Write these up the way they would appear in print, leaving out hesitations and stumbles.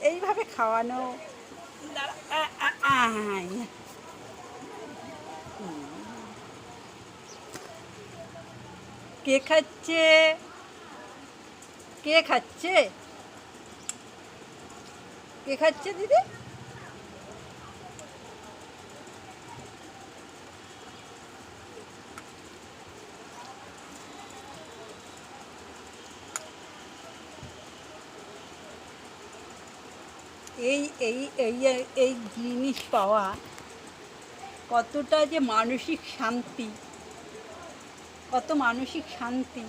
এইভাবে খাওয়ানো। কে খাচ্ছে? কে খাচ্ছে? কে খাচ্ছে দিদি? এই এই এই এই জিনিস পাওয়া কতটা যে মানসিক শান্তি, কত মানসিক শান্তি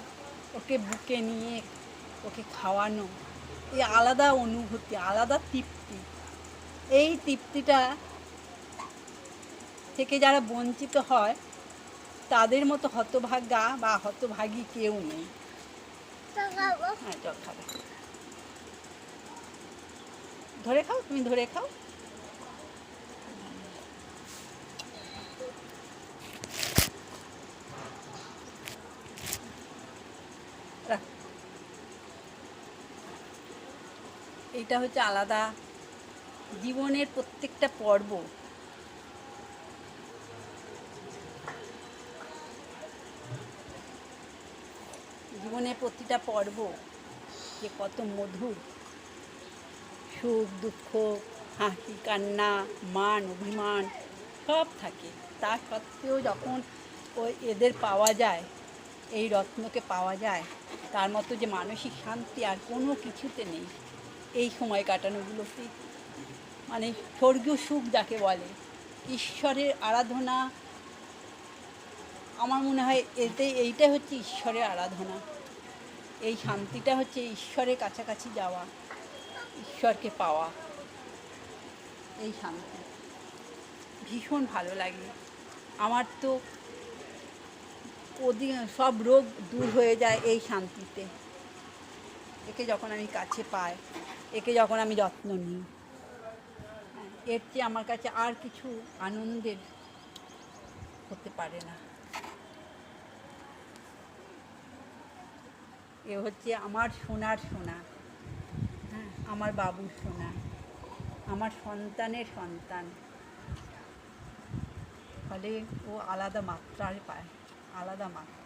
ওকে বুকে নিয়ে ওকে খাওয়ানো, এই আলাদা অনুভূতি, আলাদা তৃপ্তি। এই তৃপ্তিটা থেকে যারা বঞ্চিত হয় তাদের মতো হতভাগা বা হতভাগী কেউ নেই। হ্যাঁ, জল খাবে। ধরে খাও, তুমি ধরে খাও। এইটা হচ্ছে আলাদা জীবনের প্রত্যেকটা পর্ব। জীবনের প্রতিটা পর্ব যে কত মধুর, সুখ দুঃখ, হাসি কান্না, মান অভিমান সব থাকে। তা সত্ত্বেও যখন ওই এদের পাওয়া যায়, এই রত্নকে পাওয়া যায়, তার মতো যে মানসিক শান্তি আর কোনো কিছুতে নেই। এই সময় কাটানোগুলোতে মানে স্বর্গীয় সুখ যাকে বলে, ঈশ্বরের আরাধনা, আমার মনে হয় এইটা হচ্ছে ঈশ্বরের আরাধনা। এই শান্তিটা হচ্ছে ঈশ্বরের কাছাকাছি যাওয়া, ঈশ্বরকে পাওয়া। এই শান্তি ভীষণ ভালো লাগে আমার। তো সব রোগ দূর হয়ে যায় এই শান্তিতে। একে যখন আমি কাছে পাই, একে যখন আমি যত্ন নিই, এর চেয়ে আমার কাছে আর কিছু আনন্দের হতে পারে না। এ হচ্ছে আমার সোনার সোনা, হ্যাঁ, আমার বাবুর সোনা, আমার সন্তানের সন্তান। ফলে ও আলাদা মাত্রায় পায়, আলাদা মাত্রা।